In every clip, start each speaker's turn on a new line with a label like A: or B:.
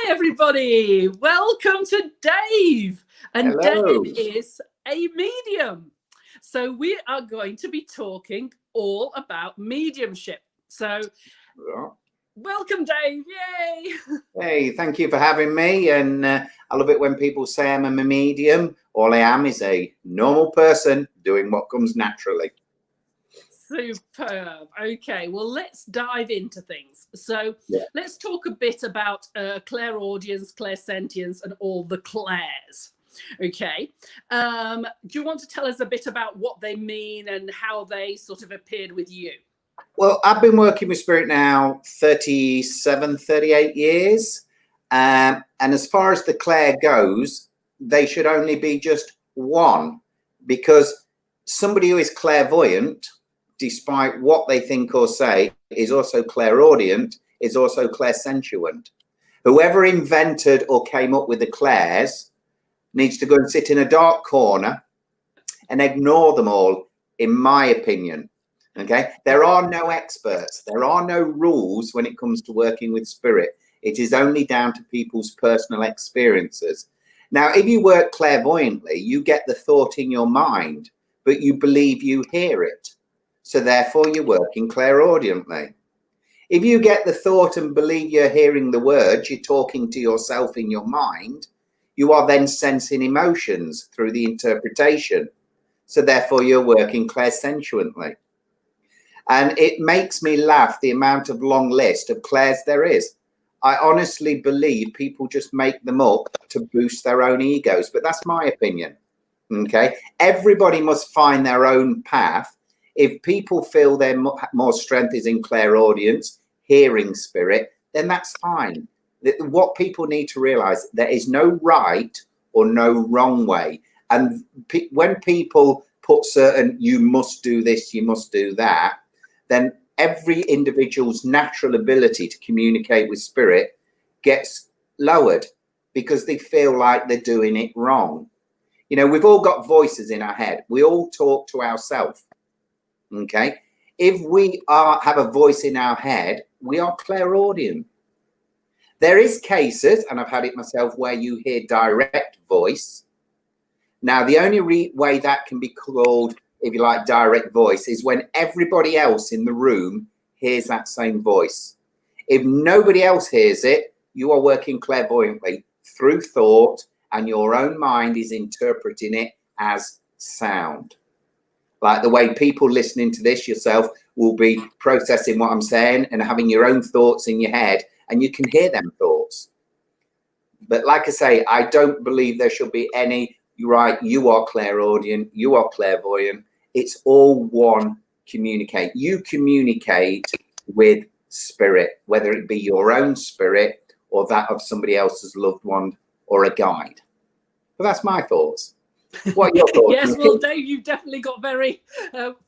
A: Hi, everybody. Welcome to Dave. And
B: Hello.
A: Dave is a medium. So we are going to be talking all about mediumship. So welcome, Dave. Yay.
B: Hey, thank you for having me. And I love it when people say I'm a medium. All I am is a normal person doing what comes naturally.
A: Superb. Okay, well, let's dive into things. So let's talk a bit about clairaudience, clairsentience, and all the clairs. Okay. Do you want to tell us a bit about what they mean and how they sort of appeared with you?
B: Well, I've been working with spirit now 37, 38 years. And as far as the clair goes, they should only be just one, because somebody who is clairvoyant, despite what they think or say, is also clairaudient, is also clairsentient. Whoever invented or came up with the clairs needs to go and sit in a dark corner and ignore them all, in my opinion. Okay, there are no experts, there are no rules when it comes to working with spirit. It is only down to people's personal experiences. Now, if you work clairvoyantly, you get the thought in your mind, but you believe you hear it. So therefore you're working clairaudiently. If you get the thought and believe you're hearing the words, you're talking to yourself in your mind, you are then sensing emotions through the interpretation. So therefore you're working clairsentiently. And it makes me laugh the amount of long list of clairs there is. I honestly believe people just make them up to boost their own egos, but that's my opinion. Okay, everybody must find their own path. If people feel their more strength is in clairaudience, hearing spirit, then that's fine. What people need to realize, there is no right or no wrong way. And when people put certain, you must do this, you must do that, then every individual's natural ability to communicate with spirit gets lowered because they feel like they're doing it wrong. You know, we've all got voices in our head. We all talk to ourselves. Okay, if we have a voice in our head, we are clairaudient. There is cases, and I've had it myself, where you hear direct voice. Now, the only way that can be called, if you like, direct voice is when everybody else in the room hears that same voice. If nobody else hears it, you are working clairvoyantly through thought, and your own mind is interpreting it as sound. Like the way people listening to this, yourself, will be processing what I'm saying and having your own thoughts in your head, and you can hear them thoughts. But like I say, I don't believe there should be any, you're right, you are clairaudient, you are clairvoyant. It's all one communicate. You communicate with spirit, whether it be your own spirit or that of somebody else's loved one or a guide. But that's my thoughts. What are your thoughts?
A: Yes, well, Dave, you've definitely got very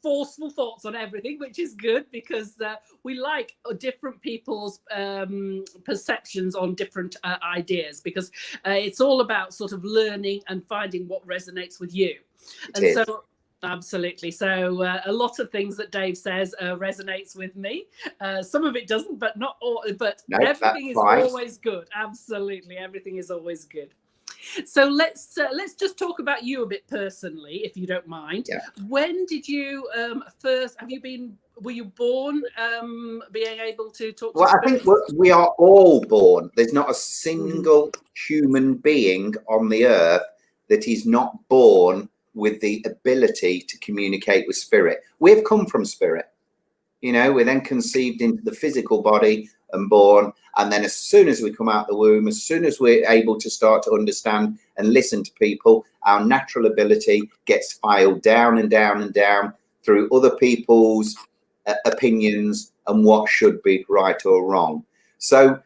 A: forceful thoughts on everything, which is good, because we like different people's perceptions on different ideas, because it's all about sort of learning and finding what resonates with you. So absolutely. So a lot of things that Dave says resonates with me. Some of it doesn't, but not all. But no, everything is always good. Absolutely, everything is always good. So let's just talk about you a bit personally, if you don't mind.
B: Yeah.
A: When did you were you born being able to talk to
B: I think we are all born. There's not a single human being on the earth that is not born with the ability to communicate with spirit. We've come from spirit. You know, we're then conceived into the physical body and born. And then as soon as we come out the womb, as soon as we're able to start to understand and listen to people, our natural ability gets filed down and down and down through other people's opinions and what should be right or wrong. So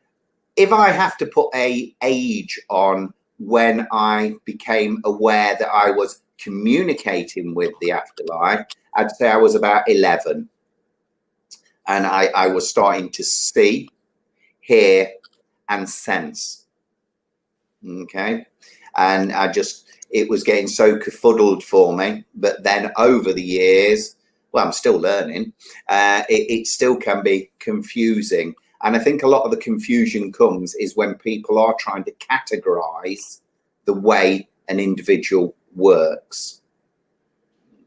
B: if I have to put an age on when I became aware that I was communicating with the afterlife, I'd say I was about 11. And I was starting to see, hear, and sense. Okay. And it was getting so kerfuddled for me. But then over the years, well, I'm still learning. It still can be confusing. And I think a lot of the confusion comes is when people are trying to categorize the way an individual works.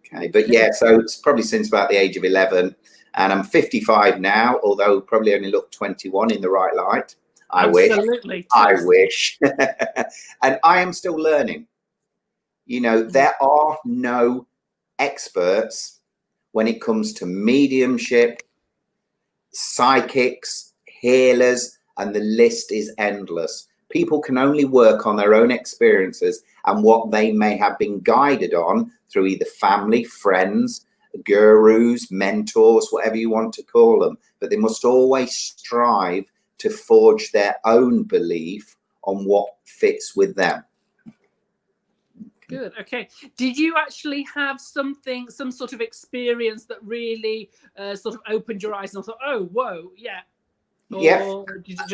B: Okay, but yeah, so it's probably since about the age of 11, and I'm 55 now, although probably only look 21 in the right light.
A: Absolutely.
B: I wish. And I am still learning. You know, there are no experts when it comes to mediumship, psychics, healers, and the list is endless. People can only work on their own experiences and what they may have been guided on through either family, friends, gurus, mentors, whatever you want to call them. But they must always strive to forge their own belief on what fits with them.
A: Good. Okay. Did you actually have some sort of experience that really sort of opened your eyes and thought, oh, whoa, yeah?
B: Yeah.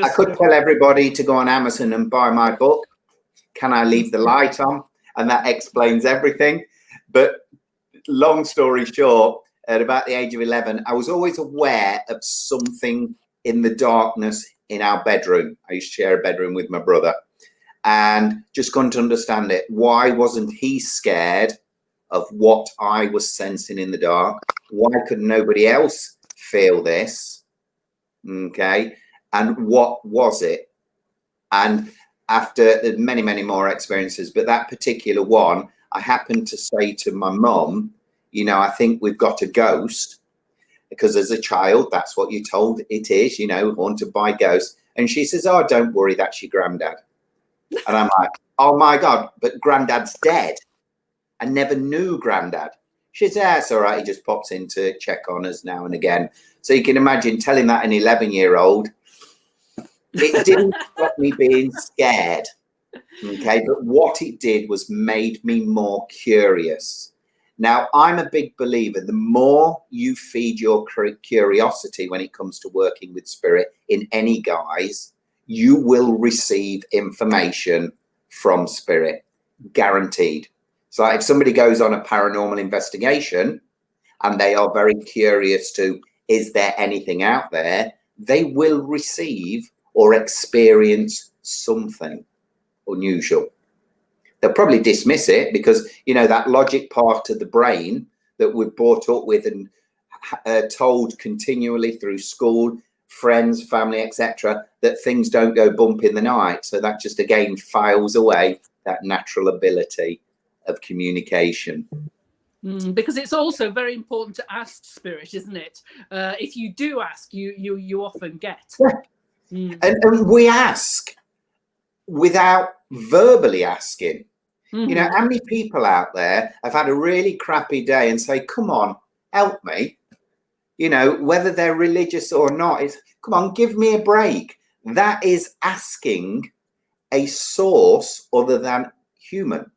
B: I could tell everybody to go on Amazon and buy my book, Can I Leave the Light On? And that explains everything. But long story short, at about the age of 11, I was always aware of something in the darkness in our bedroom. I used to share a bedroom with my brother. And just couldn't understand it. Why wasn't he scared of what I was sensing in the dark? Why could nobody else feel this? Okay. And what was it? And after many, many more experiences, but that particular one, I happened to say to my mum, you know, I think we've got a ghost, because as a child, that's what you're told it is, you know, haunted by ghosts. And she says, oh, don't worry, that's your granddad. And I'm like, oh my God, but granddad's dead. I never knew granddad. She says, yeah, it's all right. He just pops in to check on us now and again. So you can imagine telling that an 11-year-old, it didn't stop me being scared. Okay. But what it did was made me more curious. Now, I'm a big believer. The more you feed your curiosity when it comes to working with spirit in any guise, you will receive information from spirit, guaranteed. So if somebody goes on a paranormal investigation and they are very curious to, is there anything out there? They will receive or experience something unusual. They'll probably dismiss it because, you know, that logic part of the brain that we're brought up with and told continually through school, friends, family, etc., that things don't go bump in the night. So that just again files away that natural ability of communication.
A: Because it's also very important to ask spirit, isn't it? If you do ask, you often get.
B: Yeah. And we ask without verbally asking. You know, how many people out there have had a really crappy day and say, come on, help me? You know, whether they're religious or not, it's, come on, give me a break. That is asking a source other than human.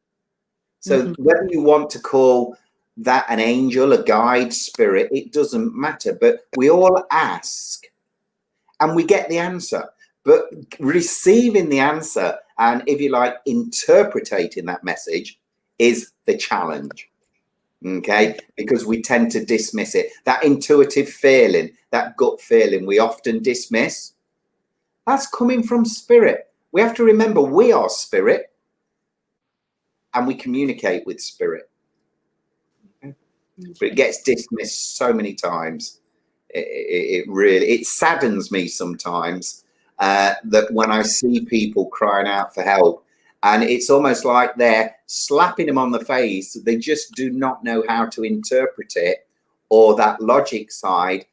B: So whether you want to call that an angel, a guide, spirit, it doesn't matter. But we all ask and we get the answer. But receiving the answer and, if you like, interpreting that message is the challenge. Okay, because we tend to dismiss it. That intuitive feeling, that gut feeling, we often dismiss. That's coming from spirit. We have to remember we are spirit and we communicate with spirit. Okay. But it gets dismissed so many times. It really saddens me sometimes that when I see people crying out for help, and it's almost like they're slapping them on the face. They just do not know how to interpret it, or that logic side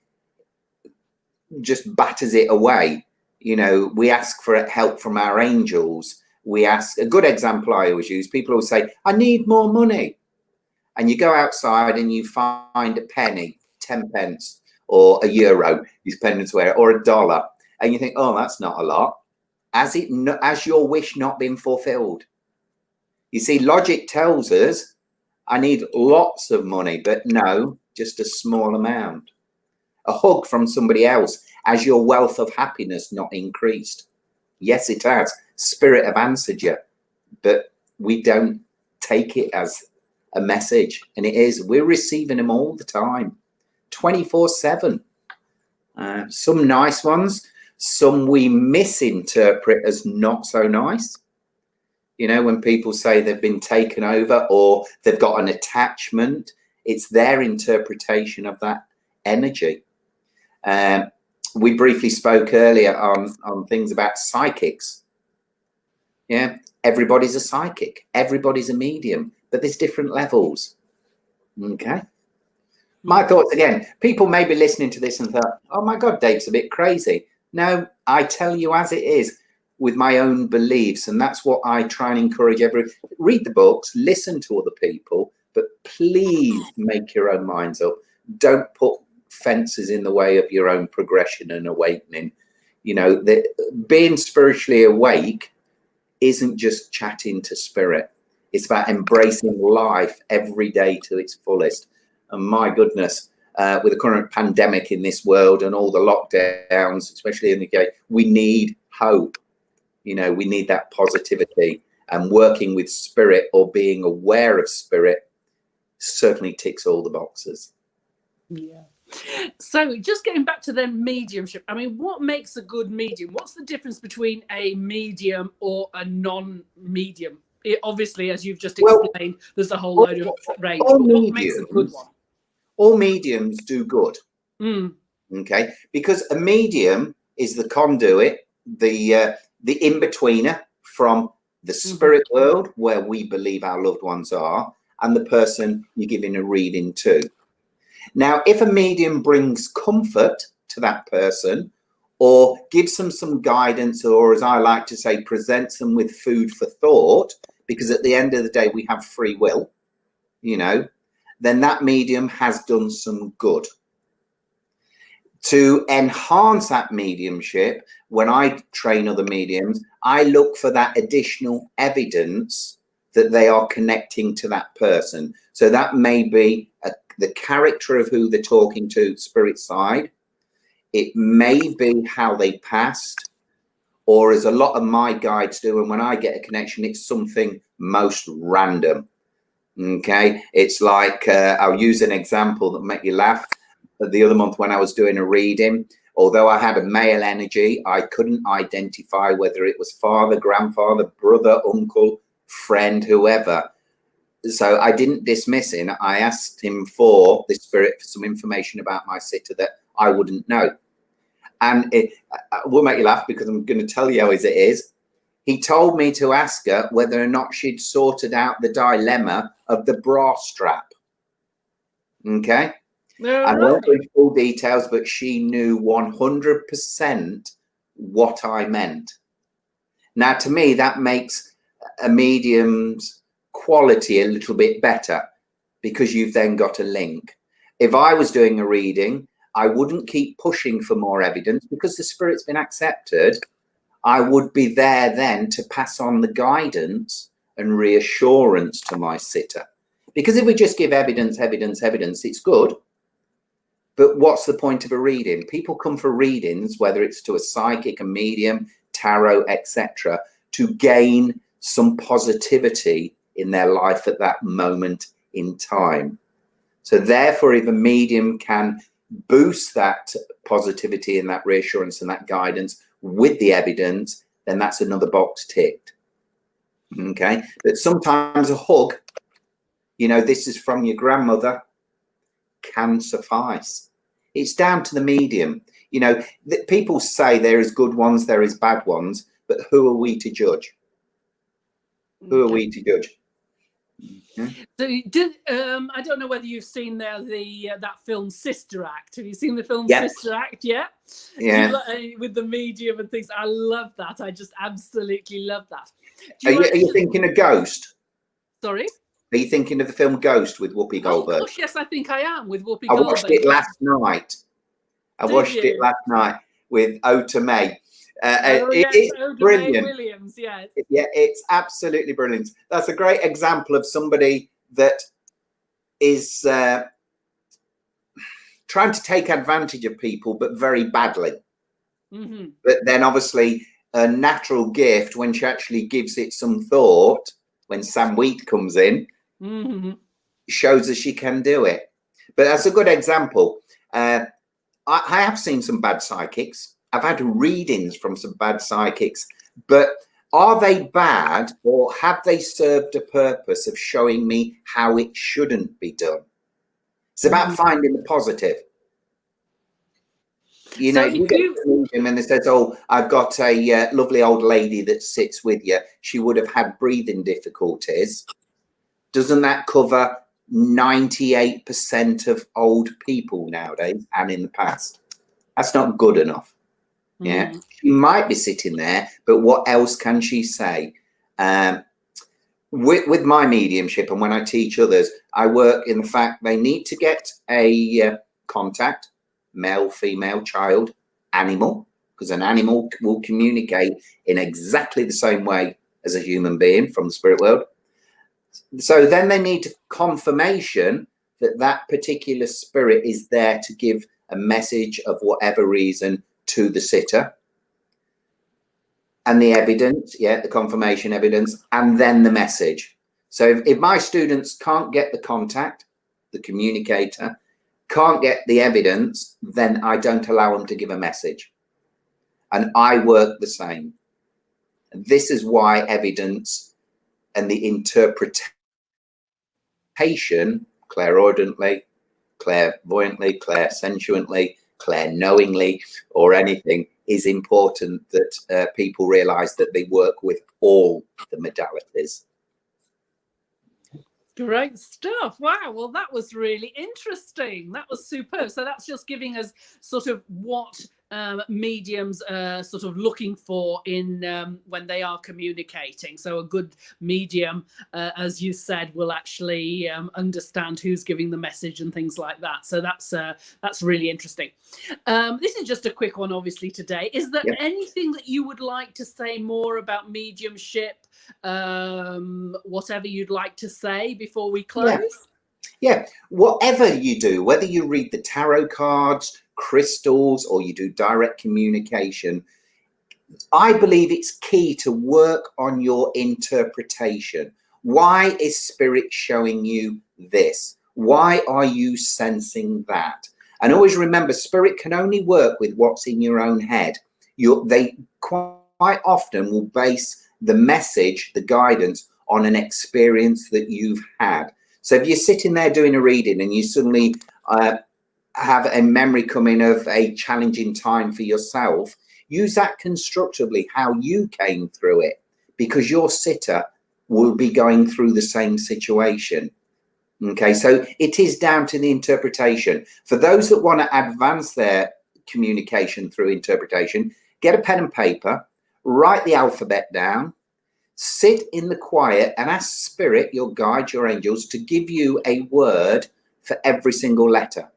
B: just batters it away. You know, we ask for help from our angels. We ask, a good example I always use, people always say, I need more money. And you go outside and you find a penny, 10 pence, or a euro, depending where, or $1. And you think, oh, that's not a lot. As your wish not been fulfilled. You see, logic tells us I need lots of money, but no, just a small amount. A hug from somebody else. Has your wealth of happiness not increased? Yes, it has. Spirit have answered you, but we don't take it as a message. And it is. We're receiving them all the time, 24/7. Some nice ones. Some we misinterpret as not so nice. You know, when people say they've been taken over or they've got an attachment, it's their interpretation of that energy. We briefly spoke earlier on things about psychics. Yeah, everybody's a psychic, everybody's a medium, but there's different levels. Okay. My thoughts again, people may be listening to this and thought, oh my God, Dave's a bit crazy. No, I tell you as it is with my own beliefs. And that's what I try and encourage read the books, listen to other people, but please make your own minds up. Don't put fences in the way of your own progression and awakening. You know, being spiritually awake isn't just chatting to spirit. It's about embracing life every day to its fullest. And my goodness, with the current pandemic in this world and all the lockdowns, especially in the UK, we need hope. You know, we need that positivity, and working with spirit or being aware of spirit certainly ticks all the boxes.
A: Yeah. So just getting back to then mediumship, I mean, what makes a good medium? What's the difference between a medium or a non-medium? Obviously, as you've just explained, there's a whole load of range. But what makes a good one?
B: All mediums do good. Okay, because a medium is the conduit, the in-betweener from the spirit world where we believe our loved ones are and the person you're giving a reading to. Now, if a medium brings comfort to that person or gives them some guidance, or as I like to say, presents them with food for thought, because at the end of the day, we have free will, you know, then that medium has done some good. To enhance that mediumship, when I train other mediums, I look for that additional evidence that they are connecting to that person. So that may be the character of who they're talking to, spirit side. It may be how they passed, or as a lot of my guides do, and when I get a connection, it's something most random. Okay, it's like I'll use an example that make you laugh. The other month when I was doing a reading, although I had a male energy, I couldn't identify whether it was father, grandfather, brother, uncle, friend, whoever. So I didn't dismiss him. I asked him for the spirit for some information about my sitter that I wouldn't know. And it will make you laugh because I'm going to tell you as it is. He told me to ask her whether or not she'd sorted out the dilemma of the bra strap. Okay. I won't go into full details, but she knew 100% what I meant. Now, to me, that makes a medium's quality a little bit better because you've then got a link. If I was doing a reading, I wouldn't keep pushing for more evidence because the spirit's been accepted. I would be there then to pass on the guidance and reassurance to my sitter. Because if we just give evidence, it's good. But what's the point of a reading? People come for readings, whether it's to a psychic, a medium, tarot, etc., to gain some positivity in their life at that moment in time. So therefore, if a medium can boost that positivity and that reassurance and that guidance with the evidence, then that's another box ticked. Okay, but sometimes a hug, you know, this is from your grandmother, can suffice. It's down to the medium. You know, people say there is good ones, there is bad ones, but who are we to judge? Who are we to judge?
A: So I don't know whether you've seen that film Sister Act. Have you seen the film Sister Act yet? Yeah. With the medium and things. I love that. I just absolutely love that.
B: Are you thinking of Ghost?
A: Sorry?
B: Are you thinking of the film Ghost with Whoopi Goldberg?
A: Oh, gosh, yes, I think I am with Whoopi Goldberg.
B: I watched it last night. I watched it last night with Ota May. It's brilliant.
A: Williams, yes.
B: Yeah, it's absolutely brilliant. That's a great example of somebody that is trying to take advantage of people, but very badly. But then obviously a natural gift when she actually gives it some thought, when Sam Wheat comes in, shows us she can do it. But that's a good example. I have seen some bad psychics. I've had readings from some bad psychics, but are they bad, or have they served a purpose of showing me how it shouldn't be done? It's about finding the positive. You know,
A: So
B: if you
A: if
B: get
A: you,
B: to meet him and it says, oh, I've got a lovely old lady that sits with you, she would have had breathing difficulties. Doesn't that cover 98% of old people nowadays and in the past? That's not good enough. Yeah, she might be sitting there, but what else can she say? With my mediumship, and when I teach others, I work in the fact they need to get a contact, male, female, child, animal, because an animal will communicate in exactly the same way as a human being from the spirit world. So then they need confirmation that that particular spirit is there to give a message of whatever reason to the sitter. And the evidence, the confirmation evidence, and then the message. So if my students can't get the contact, the communicator, can't get the evidence, then I don't allow them to give a message. And I work the same. And this is why evidence and the interpretation, clairaudiently, clairvoyantly, clairsentiently, clairknowingly, or anything, is important that people realize that they work with all the modalities.
A: Great stuff. Wow. Well, that was really interesting. That was superb. So that's just giving us sort of what mediums are sort of looking for in when they are communicating. So a good medium, as you said, will actually understand who's giving the message and things like that. So that's really interesting. This is just a quick one, obviously, today. Is there anything that you would like to say more about mediumship? Whatever you'd like to say before we close?
B: Yeah, whatever you do, whether you read the tarot cards, crystals, or you do direct communication, I believe it's key to work on your interpretation. Why is spirit showing you this? Why are you sensing that? And always remember, spirit can only work with what's in your own head. They quite often will base the message, the guidance, on an experience that you've had. So if you're sitting there doing a reading and you suddenly have a memory coming of a challenging time for yourself, use that constructively, how you came through it, because your sitter will be going through the same situation. Okay, so it is down to the interpretation. For those that want to advance their communication through interpretation, get a pen and paper, write the alphabet down, sit in the quiet and ask spirit, your guide, your angels, to give you a word for every single letter.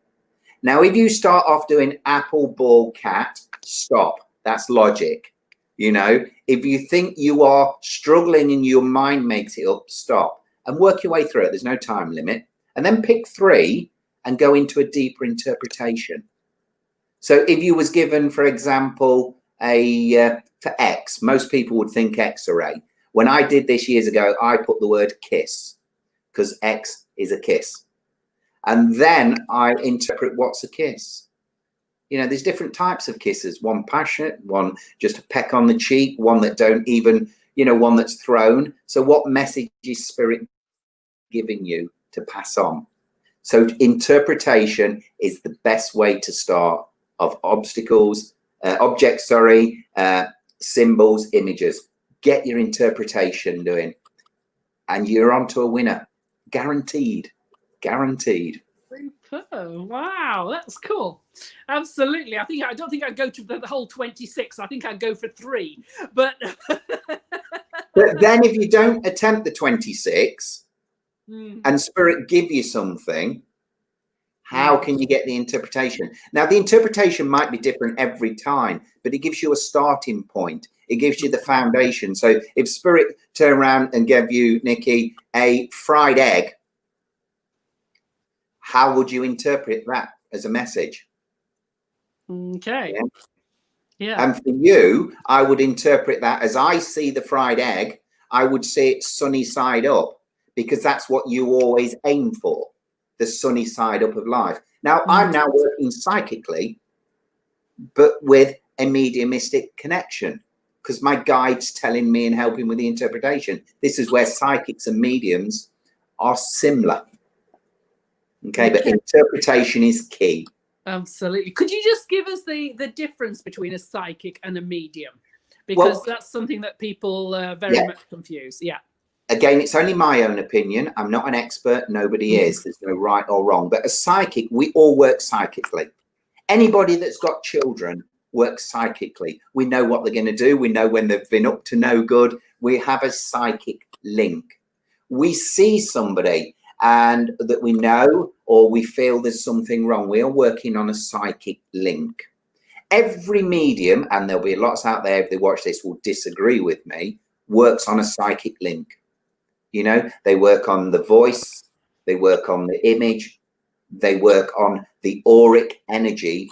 B: Now, if you start off doing apple, ball, cat, stop. That's logic. You know, if you think you are struggling and your mind makes it up, stop and work your way through it. There's no time limit. And then pick 3 and go into a deeper interpretation. So if you was given, for example, for X, most people would think X-ray. When I did this years ago, I put the word kiss because X is a kiss. And then I interpret what's a kiss. You know, there's different types of kisses. One passionate, one just a peck on the cheek, one that don't even, you know, one that's thrown. So what message is spirit giving you to pass on? So interpretation is the best way to start of objects, symbols, images. Get your interpretation doing and you're on to a winner. Guaranteed. Guaranteed.
A: Super. Wow, that's cool. Absolutely. I don't think I'd go to the whole 26. I think I'd go for 3. But
B: but then if you don't attempt the 26 and spirit give you something, how can you get the interpretation? Now, the interpretation might be different every time, but it gives you a starting point. It gives you the foundation. So if spirit turned around and gave you, Nikki, a fried egg, how would you interpret that as a message?
A: Okay. Yeah.
B: And for you, I would interpret that as I see the fried egg, I would see it sunny side up, because that's what you always aim for, the sunny side up of life. Now, I'm now working psychically, but with a mediumistic connection because my guide's telling me and helping with the interpretation. This is where psychics and mediums are similar. Okay, but interpretation is key.
A: Absolutely. Could you just give us the difference between a psychic and a medium? Because that's something that people very much confuse. Yeah.
B: Again, it's only my own opinion. I'm not an expert. Nobody is. There's no right or wrong. But a psychic, we all work psychically. Anybody that's got children works psychically. We know what they're going to do. We know when they've been up to no good. We have a psychic link. We see somebody and that we know or we feel there's something wrong. We are working on a psychic link. Every medium, and there'll be lots out there if they watch this will disagree with me, works on a psychic link. You know, they work on the voice, they work on the image, they work on the auric energy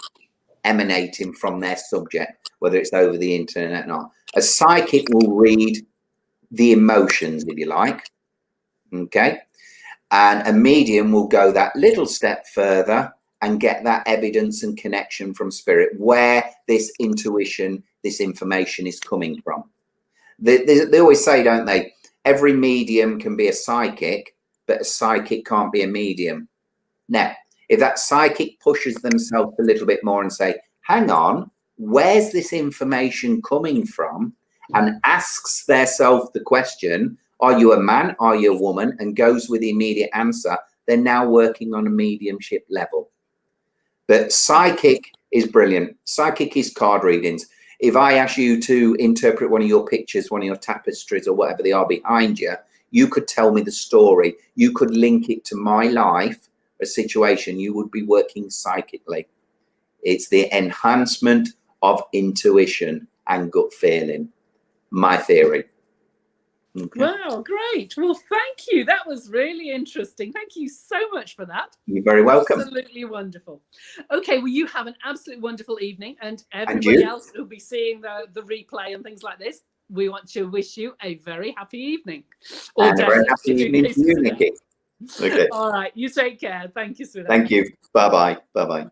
B: emanating from their subject, whether it's over the internet or not. A psychic will read the emotions, if you like, okay? And a medium will go that little step further and get that evidence and connection from spirit, where this intuition, this information is coming from. They always say, don't they, every medium can be a psychic, but a psychic can't be a medium. Now, if that psychic pushes themselves a little bit more and say, hang on, where's this information coming from? And asks themselves the question, are you a man, are you a woman? And goes with the immediate answer, they're now working on a mediumship level. But psychic is brilliant. Psychic is card readings. If I ask you to interpret one of your pictures, one of your tapestries or whatever they are behind you, you could tell me the story. You could link it to my life, a situation. You would be working psychically. It's the enhancement of intuition and gut feeling. My theory. Okay.
A: Wow, great. Well, thank you. That was really interesting. Thank you so much for that.
B: You're very welcome.
A: Absolutely wonderful. Okay, well, you have an absolutely wonderful evening, and everybody else who'll be seeing the replay and things like this, we want to wish you a very happy evening.
B: And a very happy evening to you, Nikki. Okay.
A: All right, you take care. Thank you, sweetheart.
B: Thank you. Bye-bye. Bye-bye.